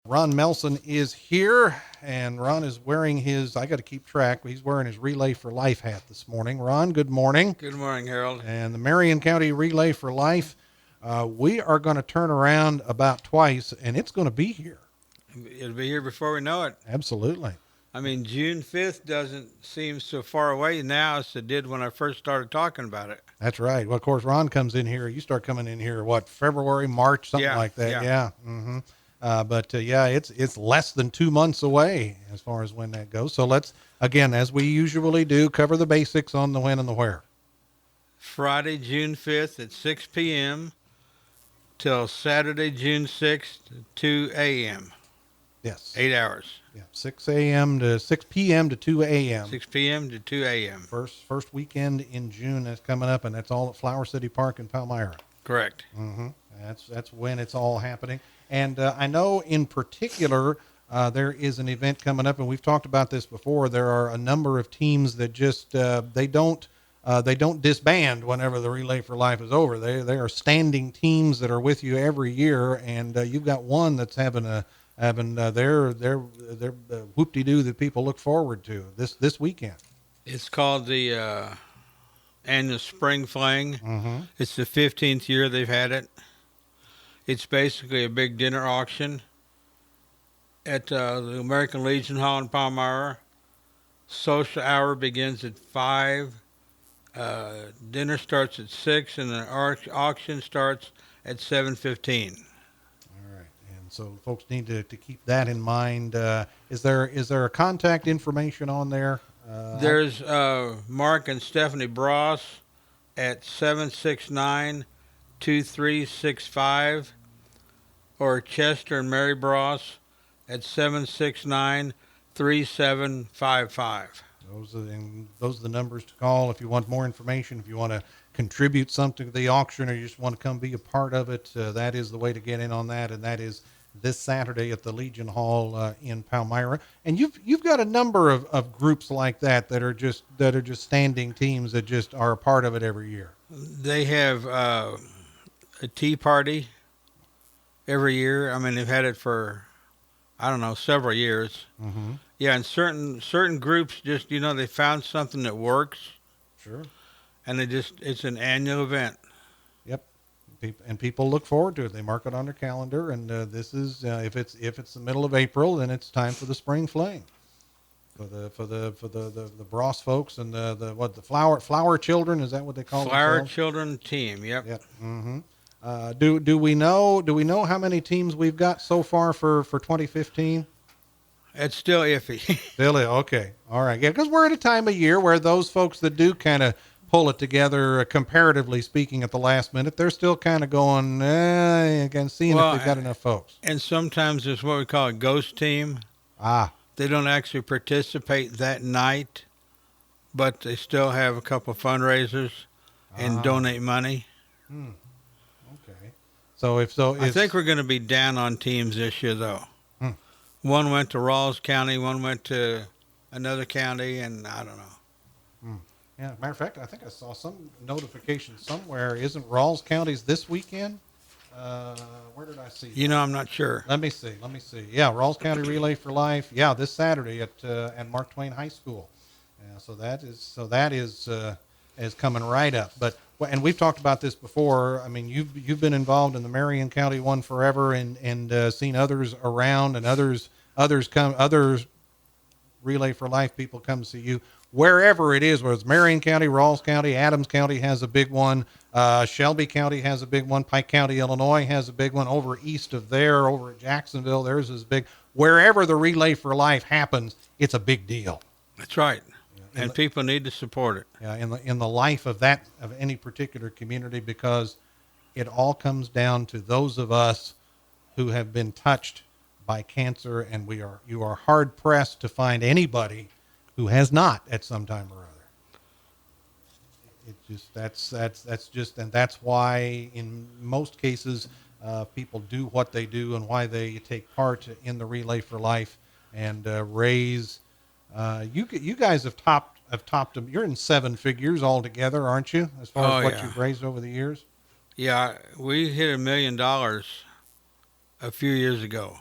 Ron Melson is here, and Ron is wearing his, I got to keep track, he's wearing his Relay for Life hat this morning. Ron, good morning. Good morning, Harold. And the Marion County Relay for Life, we are going to turn around about twice, and it's going to be here. It'll be here before we know it. Absolutely. I mean, June 5th doesn't seem so far away now as it did when I first started talking about it. That's right. Well, of course, Ron comes in here. You start coming in here, what, February, March, something Yeah, like that. yeah. Mm-hmm. But it's less than 2 months away as far as when that goes. So let's, again, as we usually do, cover the basics on the when and the where. Friday, June 5th at 6 p.m. till Saturday, June 6th, 2 a.m. Yes. 8 hours. Yeah, 6 a.m. to 6 p.m. to 2 a.m. 6 p.m. to 2 a.m. First weekend in June that's coming up, and that's all at Flower City Park in Palmyra. Correct. Mm-hmm. That's when it's all happening. And I know in particular there is an event coming up, and we've talked about this before. There are a number of teams that just they don't disband whenever the Relay for Life is over. They are standing teams that are with you every year, and you've got one that's having their whoop-de-doo that people look forward to this weekend. It's called the annual Spring Fling. Mm-hmm. It's the 15th year they've had it. It's basically a big dinner auction at the American Legion Hall in Palmyra. Social hour begins at 5. Dinner starts at 6, and the auction starts at 7:15. All right, and so folks need to keep that in mind. Is there a contact information on there? There's Mark and Stephanie Bross at 769-2365, or Chester and Mary Bross at 769-3755. Those are the numbers to call if you want more information. If you want to contribute something to the auction, or you just want to come be a part of it, that is the way to get in on that, and that is this Saturday at the Legion Hall in Palmyra. And you've got a number of groups like that are just standing teams that just are a part of it every year. They have a tea party every year. I mean, they've had it for, I don't know, several years. Mm-hmm. Yeah, and certain groups just, they found something that works. Sure. And it's an annual event. Yep. And people look forward to it. They mark it on their calendar, and this is if it's the middle of April, then it's time for the Spring Fling. For the Bross folks and the flower children, is that what they call Flower themselves? Children team. Yep. Yep. Mm-hmm. Do we know how many teams we've got so far for 2015? It's still iffy. Still, okay. All right. Yeah, because we're at a time of year where those folks that do kind of pull it together, comparatively speaking, at the last minute, they're still kind of going, and seeing if they've got enough folks. And sometimes there's what we call a ghost team. They don't actually participate that night, but they still have a couple of fundraisers and donate money. Okay. I think we're going to be down on teams this year, though. One went to Ralls County, one went to another county, and I don't know. Yeah, matter of fact, I think I saw some notification somewhere. Isn't Ralls County's this weekend? Where did I see that? I'm not sure. Let me see. Yeah, Ralls County Relay for Life. Yeah, this Saturday at Mark Twain High School. Yeah, so that is coming right up. But and we've talked about this before. I mean, you've been involved in the Marion County one forever, and seen others around, and others Relay for Life people come to see you wherever it is, whether it's Marion County, Ralls County, Adams County has a big one, Shelby County has a big one, Pike County, Illinois has a big one, over east of there, over at Jacksonville, theirs is big. Wherever the Relay for Life happens, it's a big deal. That's right. Yeah. And people need to support it. Yeah, in the life of any particular community, because it all comes down to those of us who have been touched by cancer, and you are hard pressed to find anybody who has not at some time or other. It just that's why in most cases people do what they do and why they take part in the Relay for Life and raise. You guys have topped them. You're in 7 figures altogether, aren't you? As far as what you've raised over the years. Yeah, we hit $1 million a few years ago.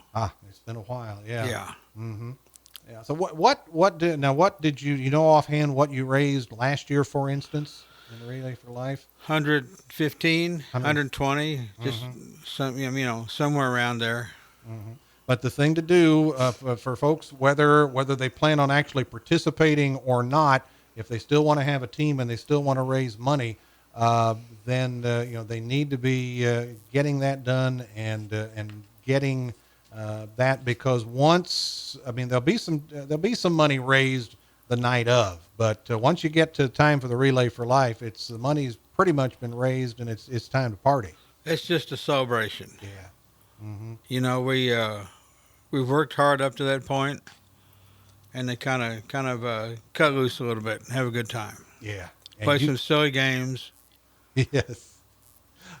It's been a while. Yeah. Yeah. Mm-hmm. Yeah. So what did you know offhand what you raised last year, for instance, in the Relay for Life? 115, 120, just somewhere around there. Mm-hmm. But the thing to do for folks, whether they plan on actually participating or not, if they still want to have a team and they still want to raise money, then they need to be getting that done and getting that, because there'll be some money raised the night of, but once you get to time for the Relay for Life, the money's pretty much been raised and it's time to party. It's just a celebration. Yeah. Mm-hmm. You know, we've worked hard up to that point, and they kind of cut loose a little bit and have a good time. Yeah. Play some silly games. Yes.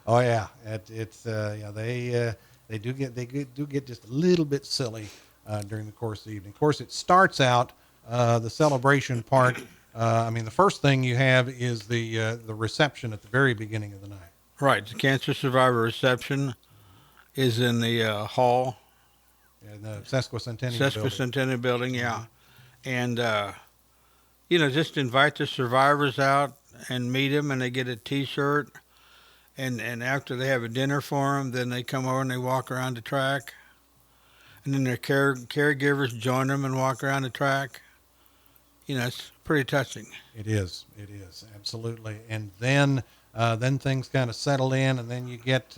Oh yeah. They do get just a little bit silly during the course of the evening. Of course, it starts out the celebration part. The first thing you have is the reception at the very beginning of the night. Right. The cancer survivor reception is in the hall. In the Sesquicentennial building, yeah. And, just invite the survivors out and meet them, and they get a T-shirt. And after they have a dinner for them, then they come over and they walk around the track. And then their caregivers join them and walk around the track. It's pretty touching. It is, absolutely. And then things kind of settle in, and then you get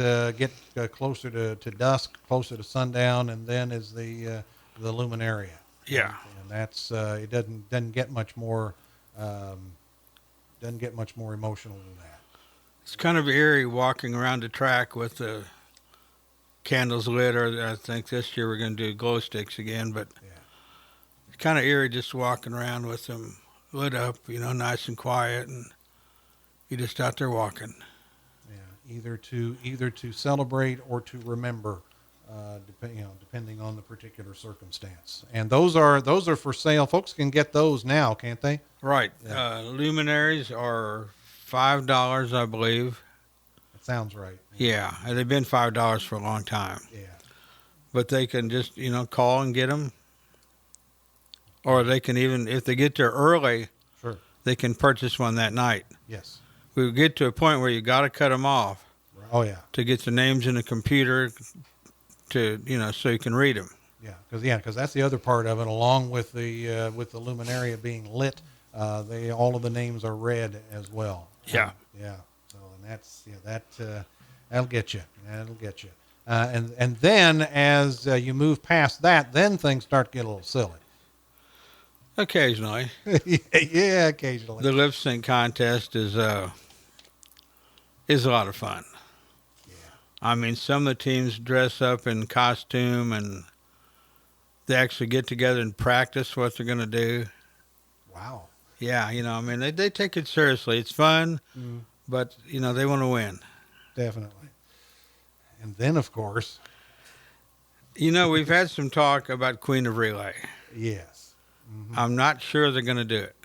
closer to dusk, closer to sundown, and then is the luminaria. Yeah. And that's it doesn't get much more emotional than that. It's kind of eerie walking around the track with the candles lit, or I think this year we're going to do glow sticks again, but yeah. It's kind of eerie just walking around with them lit up, nice and quiet, and you're just out there walking. Yeah, either to celebrate or to remember, depending on the particular circumstance. And those are for sale. Folks can get those now, can't they? Right. Yeah. Luminaries are $5, I believe. That sounds right. Yeah, they've been $5 for a long time. Yeah. But they can just, call and get them. Or they can even, if they get there early, sure, they can purchase one that night. Yes. We get to a point where you got to cut them off. Oh, yeah. To get the names in the computer to, so you can read them. Yeah, because that's the other part of it. Along with the luminaria being lit, all of the names are read as well. Yeah. Yeah. So, and that'll get you. That'll get you. And then as you move past that, then things start to get a little silly. Occasionally. Yeah, occasionally. The lip sync contest is a lot of fun. Yeah. Some of the teams dress up in costume, and they actually get together and practice what they're going to do. Wow. Yeah, they take it seriously. It's fun, but, they want to win. Definitely. And then, of course... we've had some talk about Queen of Relay. Yes. Mm-hmm. I'm not sure they're going to do it.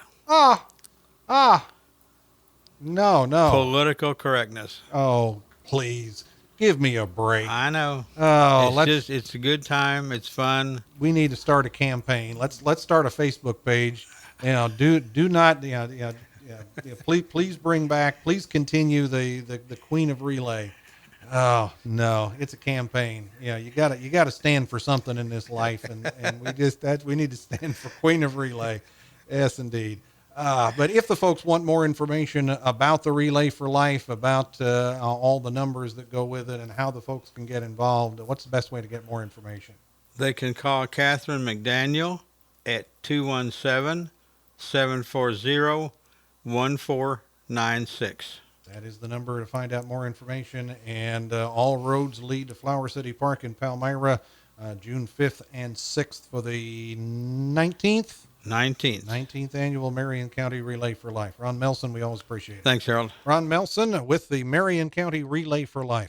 No. Political correctness. Oh, please. Give me a break. I know. Oh, it's a good time. It's fun. We need to start a campaign. Let's start a Facebook page. Do not. Please bring back. Please continue the Queen of Relay. Oh no, it's a campaign. Yeah, you gotta stand for something in this life, and we need to stand for Queen of Relay. Yes, indeed. But if the folks want more information about the Relay for Life, about all the numbers that go with it, and how the folks can get involved, what's the best way to get more information? They can call Catherine McDaniel at 217-740-1496. That is the number to find out more information. And all roads lead to Flower City Park in Palmyra, June 5th and 6th for the 19th annual Marion County Relay for Life. Ron Melson, we always appreciate it. Thanks, Harold. Ron Melson with the Marion County Relay for Life.